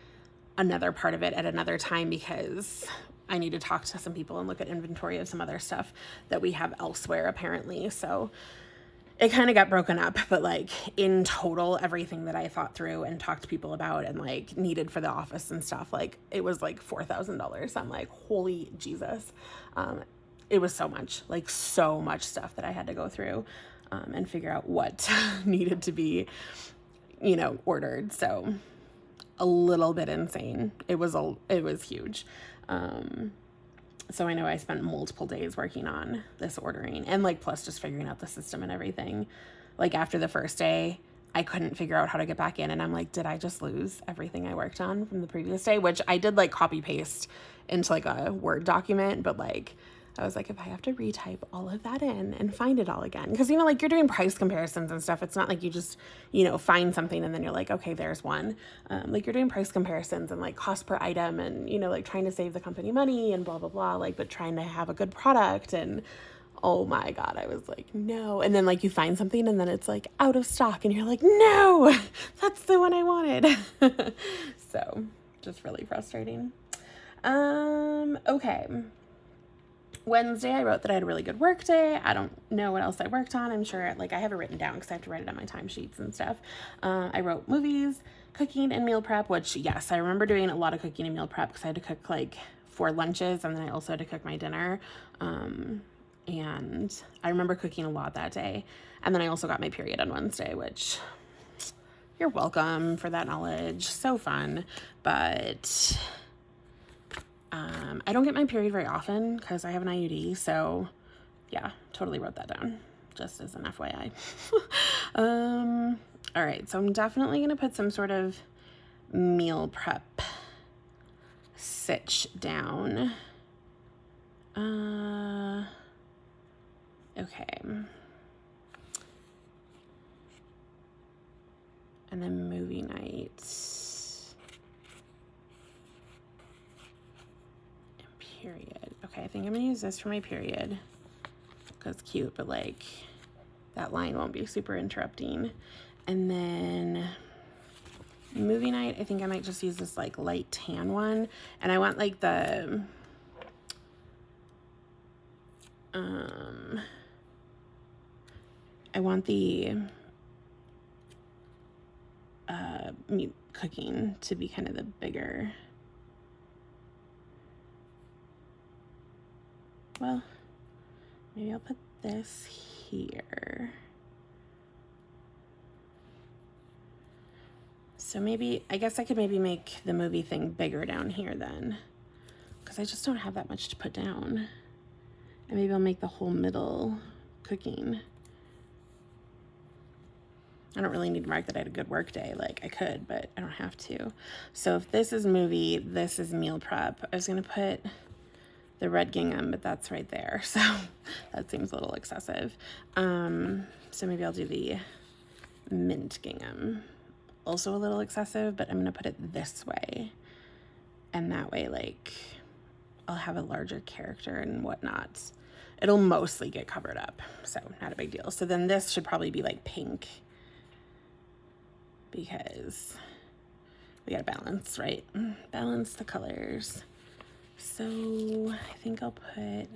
another part of it at another time because I need to talk to some people and look at inventory of some other stuff that we have elsewhere apparently. So it kind of got broken up, but like in total, everything that I thought through and talked to people about and like needed for the office and stuff, like it was like $4,000. I'm like, holy Jesus. It was so much, like so much stuff that I had to go through and figure out what needed to be, you know, ordered. So a little bit insane. It was huge. So I know I spent multiple days working on this ordering and like plus just figuring out the system and everything. Like after the first day, I couldn't figure out how to get back in and I'm like, did I just lose everything I worked on from the previous day? Which I did like copy paste into like a Word document, but like I was like, if I have to retype all of that in and find it all again, because, you know, like you're doing price comparisons and stuff. It's not like you just, you know, find something and then you're like, okay, there's one. Like you're doing price comparisons and like cost per item and, you know, like trying to save the company money and blah, blah, blah, like, but trying to have a good product. And oh my God, I was like, no. And then like you find something and then it's like out of stock and you're like, no, that's the one I wanted. So just really frustrating. Okay. Wednesday, I wrote that I had a really good work day. I don't know what else I worked on. I'm sure, like, I have it written down because I have to write it on my timesheets and stuff. I wrote movies, cooking, and meal prep, which, yes, I remember doing a lot of cooking and meal prep because I had to cook, like, 4 lunches, and then I also had to cook my dinner. And I remember cooking a lot that day. And then I also got my period on Wednesday, which you're welcome for that knowledge. So fun. But I don't get my period very often because I have an IUD. So yeah, totally wrote that down just as an FYI. All right. So I'm definitely going to put some sort of meal prep sitch down. Okay. And then movie night. Period. Okay. Okay, I think I'm gonna use this for my period because it's cute, but like that line won't be super interrupting. And then movie night, I think I might just use this like light tan one. And I want like the, I want the meat cooking to be kind of the bigger. Well, maybe I'll put this here. So maybe, I guess I could maybe make the movie thing bigger down here then, because I just don't have that much to put down. And maybe I'll make the whole middle cooking. I don't really need to mark that I had a good work day. Like I could, but I don't have to. So if this is movie, this is meal prep. I was gonna put the red gingham, but that's right there. So that seems a little excessive. So maybe I'll do the mint gingham. Also a little excessive, but I'm gonna put it this way. And that way, like, I'll have a larger character and whatnot. It'll mostly get covered up, so not a big deal. So then this should probably be like pink, because we gotta balance, right? Balance the colors. So I think I'll put,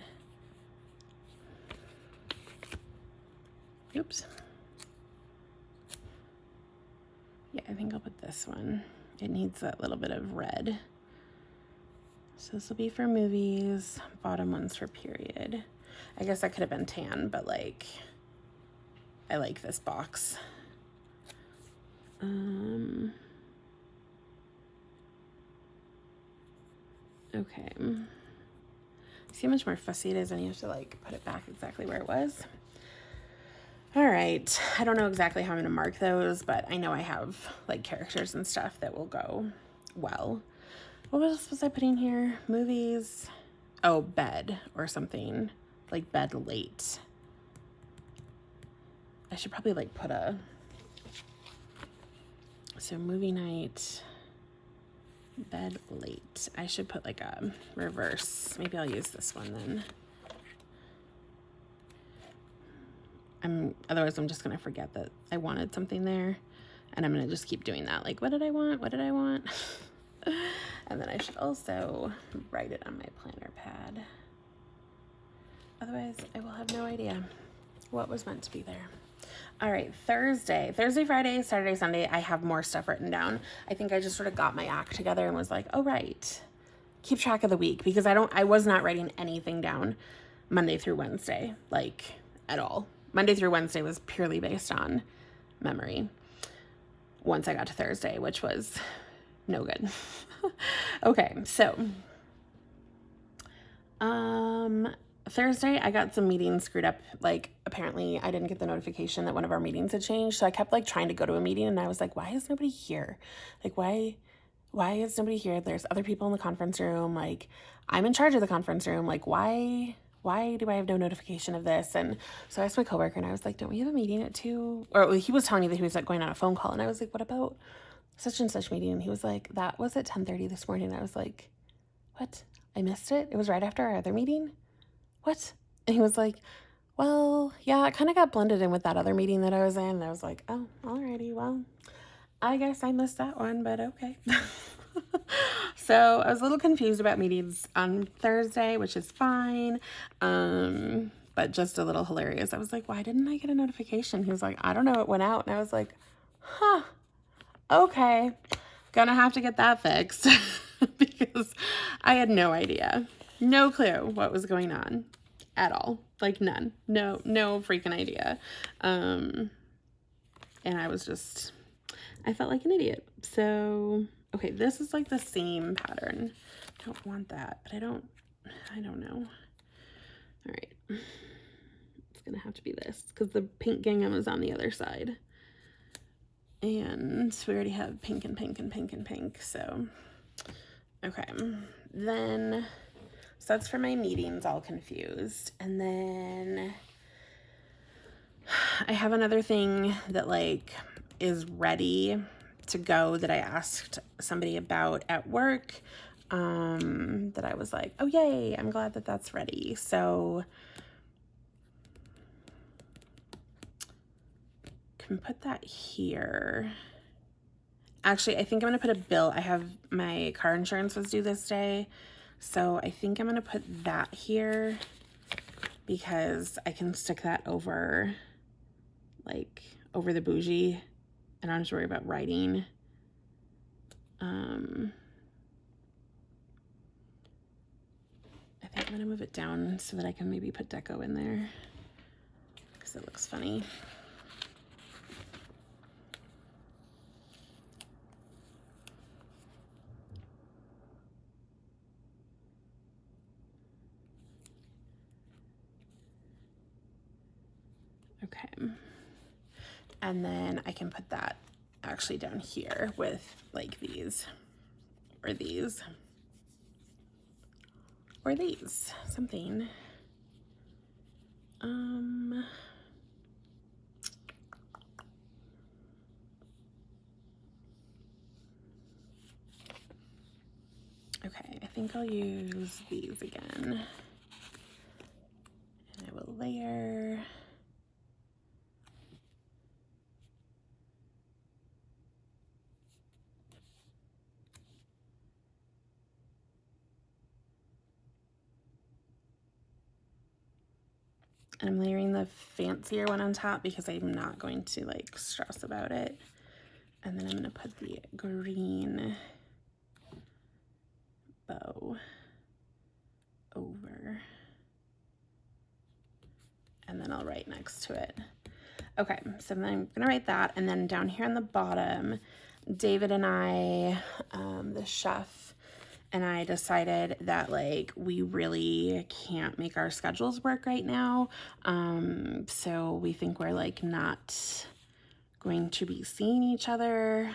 oops. Yeah, I think I'll put this one. It needs that little bit of red. So this will be for movies, bottom one's for period. I guess that could have been tan, but like, I like this box. Okay. See how much more fussy it is, and you have to like put it back exactly where it was. All right, I don't know exactly how I'm gonna mark those, but I know I have like characters and stuff that will go well. What else was I putting here? Movies. Oh, bed or something, like bed late. I should probably like put a, so movie night, bed late. I should put like a reverse. Maybe I'll use this one then. Otherwise I'm just gonna forget that I wanted something there, and I'm gonna just keep doing that. Like, what did I want? What did I want? And then I should also write it on my planner pad. Otherwise I will have no idea what was meant to be there. All right, Thursday, Friday, Saturday, Sunday, I have more stuff written down. I think I just sort of got my act together and was like, oh, right, keep track of the week, because I was not writing anything down Monday through Wednesday, like at all. Monday through Wednesday was purely based on memory once I got to Thursday, which was no good. Okay, so Thursday I got some meetings screwed up. Like, apparently I didn't get the notification that one of our meetings had changed, so I kept like trying to go to a meeting, and I was like, why is nobody here? Like, why is nobody here? There's other people in the conference room. Like, I'm in charge of the conference room. Like, why do I have no notification of this? And so I asked my coworker, and I was like, don't we have a meeting at 2? Or he was telling me that he was like going on a phone call, and I was like, what about such and such meeting? And he was like, that was at 10:30 this morning. And I was like, what? I missed it? It was right after our other meeting? What? And he was like, well, yeah, it kind of got blended in with that other meeting that I was in. And I was like, oh, alrighty, well, I guess I missed that one, but okay. So I was a little confused about meetings on Thursday, which is fine, but just a little hilarious. I was like, why didn't I get a notification? He was like, I don't know, it went out. And I was like, huh, okay, gonna have to get that fixed. Because I had no idea, no clue what was going on at all. Like, none, no freaking idea. And I was just, I felt like an idiot. So, okay, this is like the same pattern. I don't want that, but I don't know. All right, it's gonna have to be this, because the pink gingham is on the other side. And we already have pink and pink and pink and pink, so. Okay, then, so that's for my meetings, all confused. And then I have another thing that like is ready to go that I asked somebody about at work. that I was like, oh yay, I'm glad that that's ready. So can put that here. Actually, I think I'm gonna put a bill. I have my car insurance was due this day, so I think I'm gonna put that here because I can stick that over, like, over the bougie, and I don't have to worry about writing. I think I'm gonna move it down so that I can maybe put deco in there because it looks funny. Okay. And then I can put that actually down here with like these or these or these, something. Okay, I think I'll use these again. And I will layer. And I'm layering the fancier one on top because I'm not going to like stress about it. And then I'm gonna put the green bow over. And then I'll write next to it. Okay, so then I'm gonna write that. And then down here on the bottom, David and I, the chef, and I decided that like we really can't make our schedules work right now. So we think we're like not going to be seeing each other,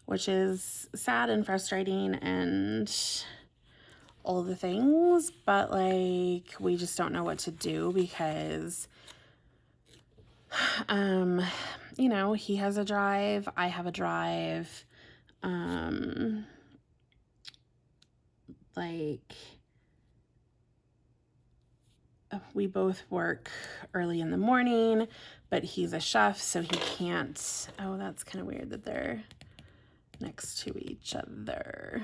which is sad and frustrating and all the things, but like we just don't know what to do because you know, he has a drive, I have a drive. Like we both work early in the morning, but he's a chef, so he can't. Oh, that's kind of weird that they're next to each other.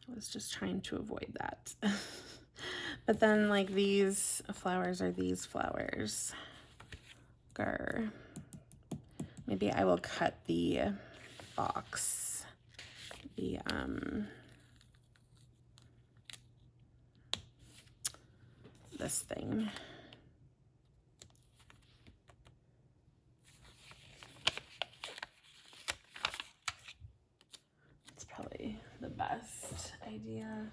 I was just trying to avoid that. But then like these flowers are these flowers. Grr. Maybe I will cut the box, this thing. It's probably the best idea.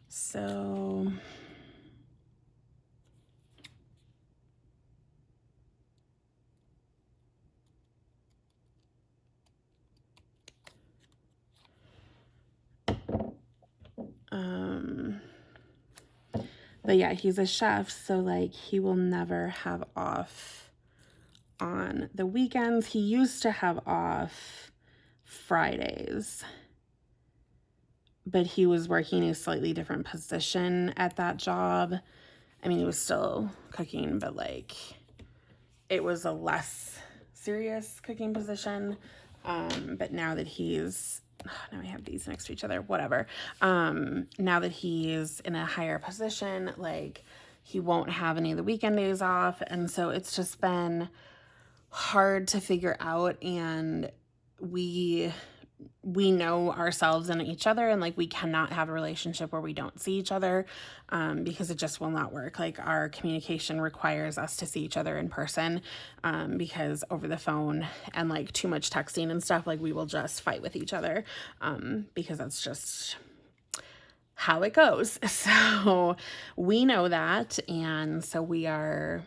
So but yeah, he's a chef, so like he will never have off on the weekends. He used to have off Fridays, but he was working a slightly different position at that job. I mean, he was still cooking, but like it was a less serious cooking position. But now that he's now I have these next to each other, whatever. Now that he's in a higher position, like he won't have any of the weekend days off. And so it's just been hard to figure out. And we know ourselves and each other, and like we cannot have a relationship where we don't see each other, because it just will not work. Like our communication requires us to see each other in person, because over the phone and like too much texting and stuff, like we will just fight with each other, because that's just how it goes. So we know that, and so we are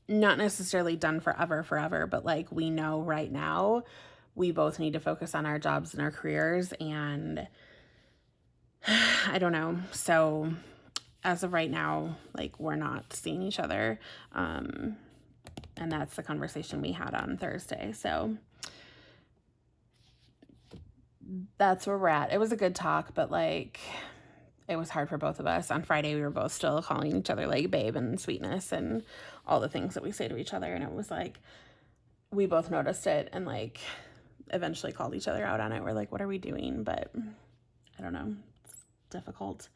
not necessarily done forever, but like we know right now we both need to focus on our jobs and our careers, and I don't know. So as of right now, like we're not seeing each other. And that's the conversation we had on Thursday. So that's where we're at. It was a good talk, but like it was hard for both of us. On Friday, we were both still calling each other like babe and sweetness and all the things that we say to each other. And it was like, we both noticed it and like eventually called each other out on it. We're like, what are we doing? But I don't know. It's difficult.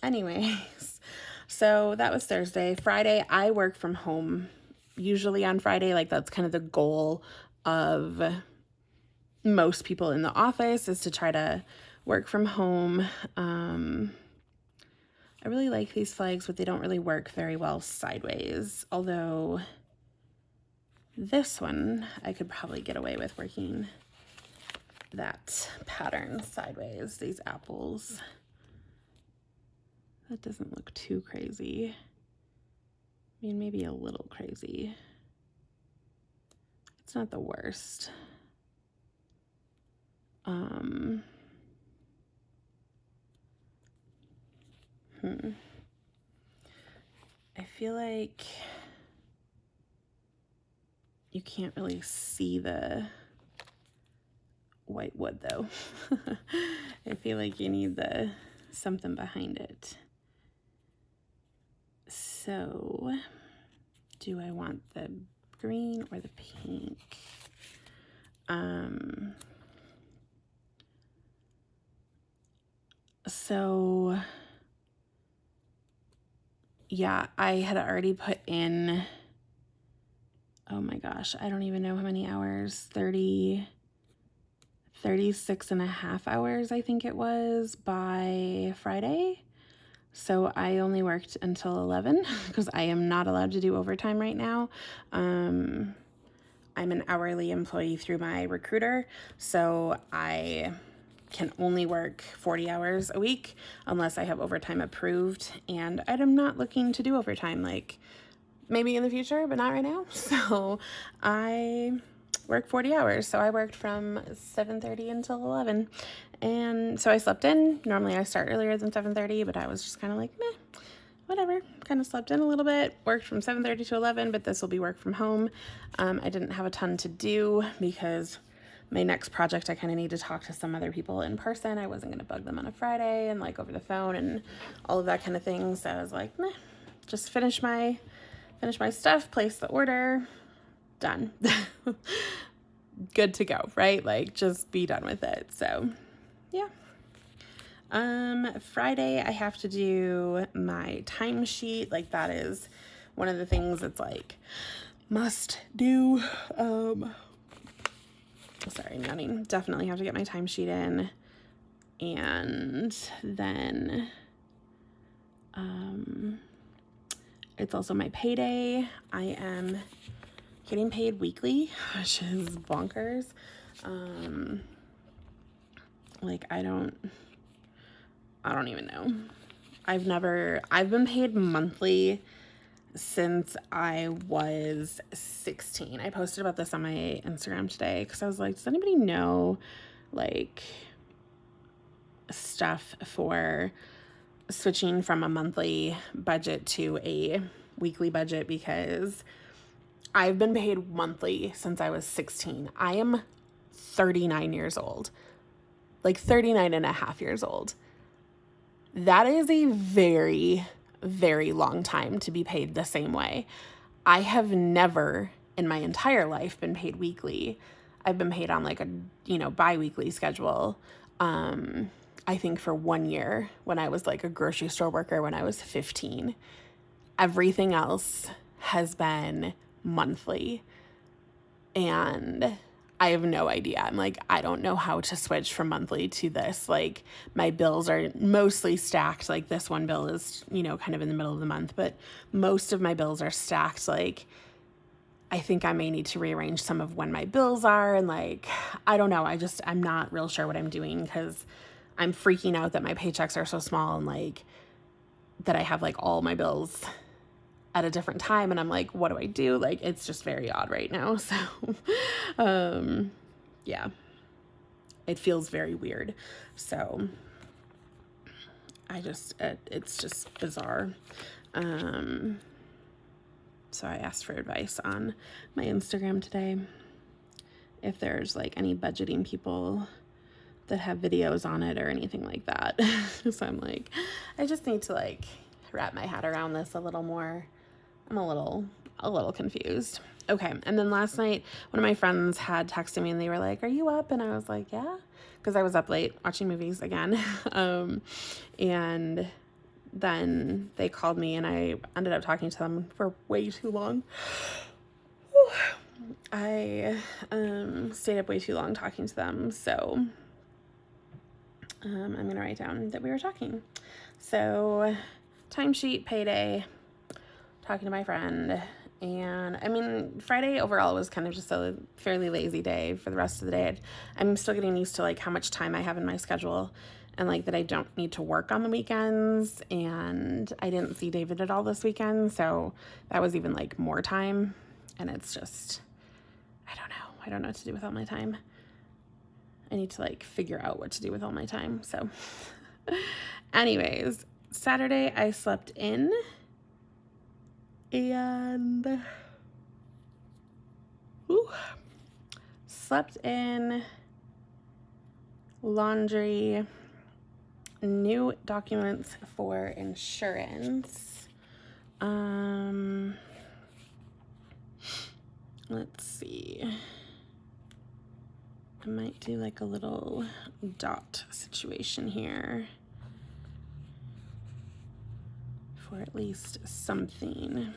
Anyways, so that was Thursday. Friday, I work from home usually on Friday. Like that's kind of the goal of most people in the office, is to try to work from home. I really like these flags, but they don't really work very well sideways. Although this one, I could probably get away with working that pattern sideways, these apples. That doesn't look too crazy. I mean, maybe a little crazy. It's not the worst. I feel like you can't really see the white wood though. I feel like you need something behind it. So, do I want the green or the pink? So yeah, I had already put in, oh my gosh, I don't even know how many hours, 36 and a half hours, I think it was, by Friday. So I only worked until 11 because I am not allowed to do overtime right now. I'm an hourly employee through my recruiter, so I can only work 40 hours a week unless I have overtime approved, and I'm not looking to do overtime, like maybe in the future, but not right now. So I work 40 hours. So I worked from 7:30 until 11. And so I slept in. Normally I start earlier than 7:30, but I was just kind of like, meh, whatever. Kind of slept in a little bit, worked from 7:30 to 11, but this will be work from home. I didn't have a ton to do because my next project, I kind of need to talk to some other people in person. I wasn't going to bug them on a Friday and like over the phone and all of that kind of thing. So I was like, meh, just finish my stuff, place the order, done. Good to go, right? Like just be done with it. So yeah. Friday I have to do my timesheet. Like that is one of the things that's like must do. Sorry, I'm yawning. Definitely have to get my timesheet in. And then it's also my payday. I am getting paid weekly, which is bonkers. Like I don't even know. I've been paid monthly since I was 16. I posted about this on my Instagram today because I was like, does anybody know like stuff for switching from a monthly budget to a weekly budget? Because I've been paid monthly since I was 16. I am 39 years old, like 39 and a half years old. That is a very, very long time to be paid the same way. I have never in my entire life been paid weekly. I've been paid on like a, bi-weekly schedule. I think for 1 year when I was like a grocery store worker when I was 15. Everything else has been monthly. And I have no idea. I'm like, I don't know how to switch from monthly to this. Like my bills are mostly stacked. Like this one bill is, kind of in the middle of the month, but most of my bills are stacked. Like I think I may need to rearrange some of when my bills are. And like, I don't know. I'm not real sure what I'm doing because I'm freaking out that my paychecks are so small and like that I have like all my bills at a different time. And I'm like, what do I do? Like, it's just very odd right now. So, yeah, it feels very weird. So it's just bizarre. So I asked for advice on my Instagram today if there's like any budgeting people that have videos on it or anything like that. So I'm like, I just need to like wrap my head around this a little more. I'm a little confused. Okay, and then last night, one of my friends had texted me and they were like, "Are you up?" And I was like, "Yeah," because I was up late watching movies again. And then they called me and I ended up talking to them for way too long. I stayed up way too long talking to them, so I'm gonna write down that we were talking. So, timesheet, payday, talking to my friend, and I mean, Friday overall was kind of just a fairly lazy day. For the rest of the day, I'm still getting used to like how much time I have in my schedule, and like that I don't need to work on the weekends, and I didn't see David at all this weekend, so that was even like more time, and it's just, I don't know what to do with all my time. I need to like figure out what to do with all my time. So anyways, Saturday I slept in and slept in, laundry, new documents for insurance. Let's see. I might do like a little dot situation here for at least something.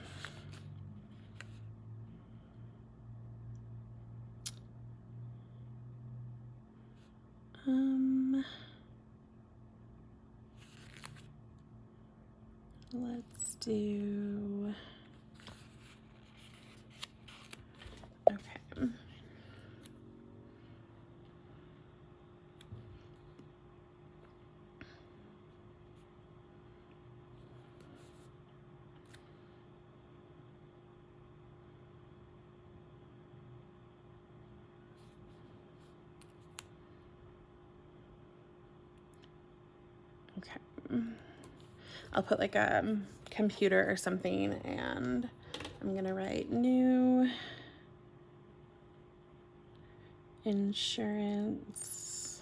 Let's do, okay. Okay. I'll put like a computer or something and I'm gonna write new insurance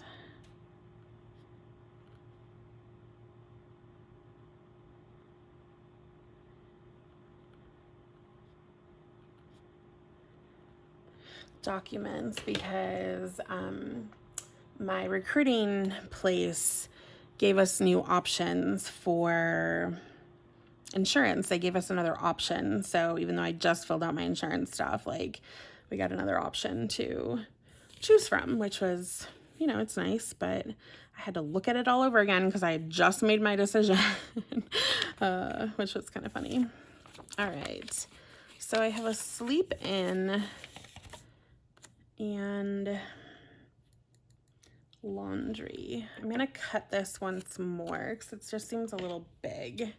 documents because my recruiting place gave us new options for insurance. They gave us another option. So even though I just filled out my insurance stuff, like we got another option to choose from, which was, you know, it's nice, but I had to look at it all over again because I had just made my decision, which was kind of funny. All right. So I have a sleep in and laundry. I'm going to cut this once more because it just seems a little big.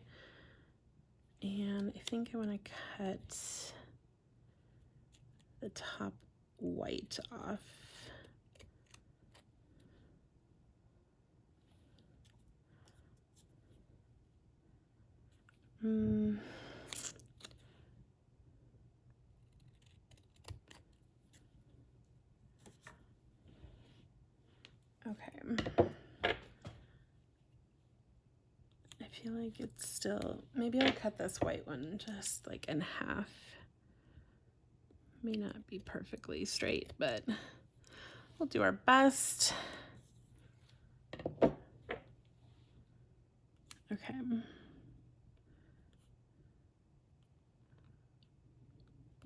And I think I want to cut the top white off. Okay. I feel like it's still, maybe I'll cut this white one just like in half. May not be perfectly straight, but we'll do our best. Okay.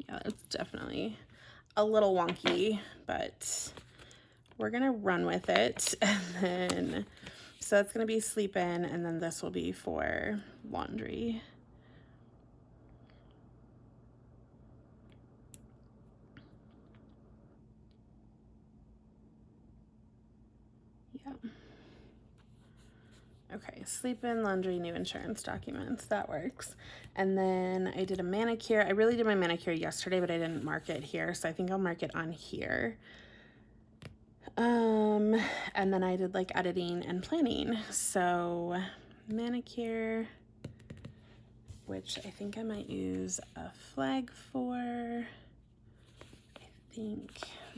Yeah, it's definitely a little wonky, but we're gonna run with it. And then, so that's gonna be sleep in, and then this will be for laundry. Yeah. Okay, sleep in, laundry, new insurance documents, that works. And then I did a manicure. I really did my manicure yesterday, but I didn't mark it here, so I think I'll mark it on here. And then I did like editing and planning. So manicure, which I think I might use a flag for. I think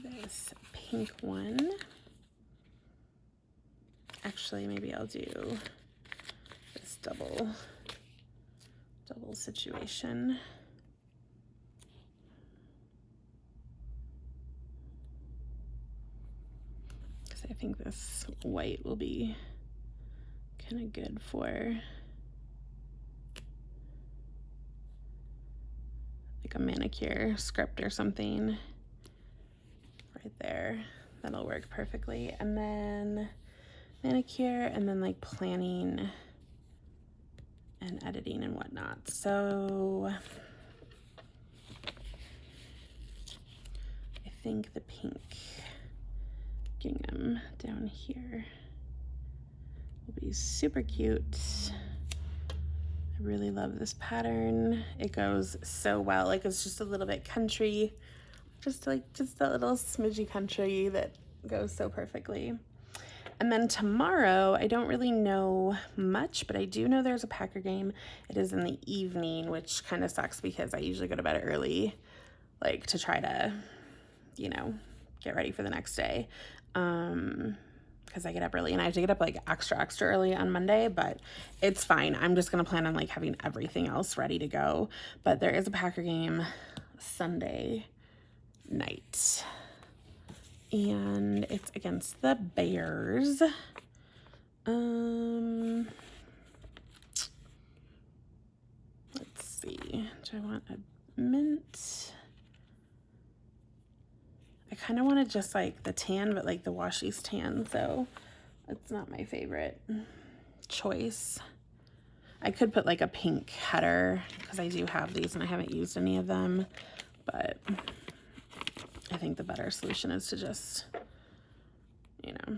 this pink one. Actually, maybe I'll do this double situation. Because I think this white will be kind of good for like a manicure script or something right there. That'll work perfectly. And then manicure, and then like planning and editing and whatnot. So I think the pink gingham down here will be super cute. I really love this pattern. It goes so well. Like, it's just a little bit country, just a little smidgy country that goes so perfectly. And then tomorrow, I don't really know much, but I do know there's a Packer game. It is in the evening, which kind of sucks because I usually go to bed early, like to try to, you know, get ready for the next day. Because I get up early, and I have to get up like extra early on Monday, but it's fine. I'm just going to plan on like having everything else ready to go. But there is a Packer game Sunday night, and it's against the Bears. Let's see. Do I want a mint? I kind of wanted just like the tan, but like the washies tan, so it's not my favorite choice. I could put like a pink header because I do have these and I haven't used any of them, but I think the better solution is to just, you know,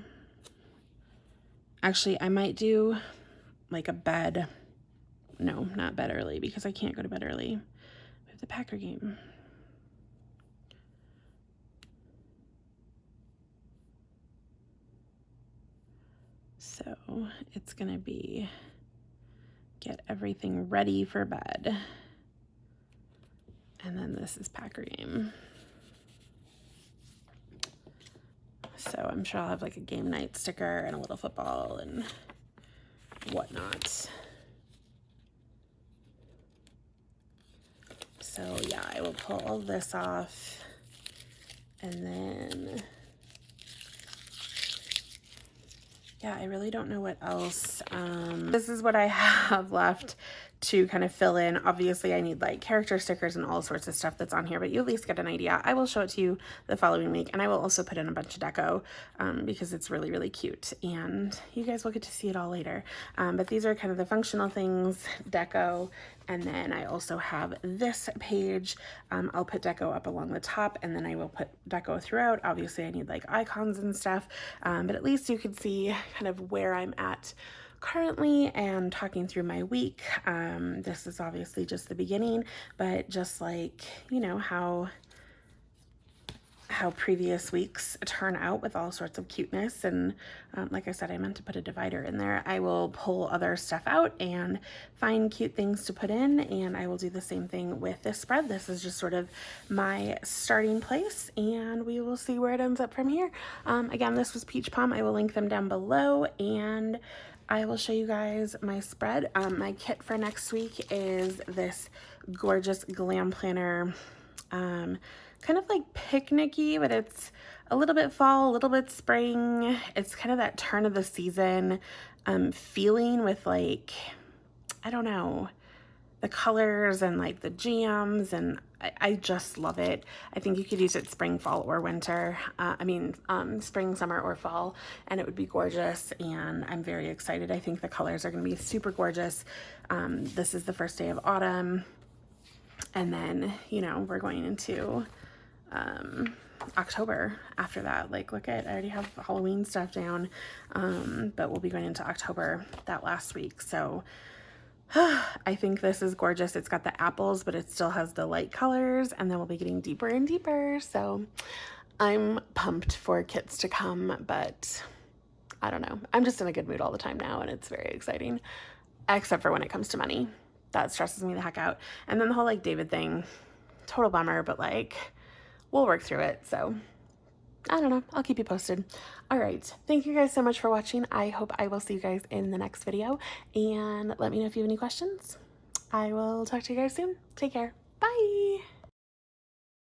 actually I might do like a bed. No, not bed early, because I can't go to bed early. We have the Packer game. So it's gonna be get everything ready for bed. And then this is Packer game. So I'm sure I'll have like a game night sticker and a little football and whatnot. So yeah, I will pull all this off, and then yeah, I really don't know what else. This is what I have left to kind of fill in. Obviously I need like character stickers and all sorts of stuff that's on here, but you at least get an idea. I will show it to you the following week, and I will also put in a bunch of deco because it's really, really cute, and you guys will get to see it all later. But these are kind of the functional things, deco, and then I also have this page. I'll put deco up along the top, and then I will put deco throughout. Obviously I need like icons and stuff, but at least you can see kind of where I'm at currently and talking through my week. This is obviously just the beginning, but just like, you know, how previous weeks turn out with all sorts of cuteness. And like I said, I meant to put a divider in there. I will pull other stuff out and find cute things to put in, and I will do the same thing with this spread. This is just sort of my starting place, and we will see where it ends up from here. Again, this was Peach Pom. I will link them down below, and I will show you guys my spread. My kit for next week is this gorgeous Glam Planner, kind of like picnicky, but it's a little bit fall, a little bit spring. It's kind of that turn of the season feeling with, like, I don't know, the colors and like the jams, and I just love it. I think you could use it spring, fall, or winter. Spring, summer, or fall, and it would be gorgeous, and I'm very excited. I think the colors are going to be super gorgeous. This is the first day of autumn, and then, you know, we're going into October after that. Like, look at, I already have Halloween stuff down, but we'll be going into October that last week. So I think this is gorgeous. It's got the apples, but it still has the light colors, and then we'll be getting deeper and deeper. So I'm pumped for kits to come, but I don't know. I'm just in a good mood all the time now, and it's very exciting, except for when it comes to money. That stresses me the heck out. And then the whole like David thing, total bummer, but like, we'll work through it. So I don't know. I'll keep you posted. All right. Thank you guys so much for watching. I hope I will see you guys in the next video. And let me know if you have any questions. I will talk to you guys soon. Take care. Bye.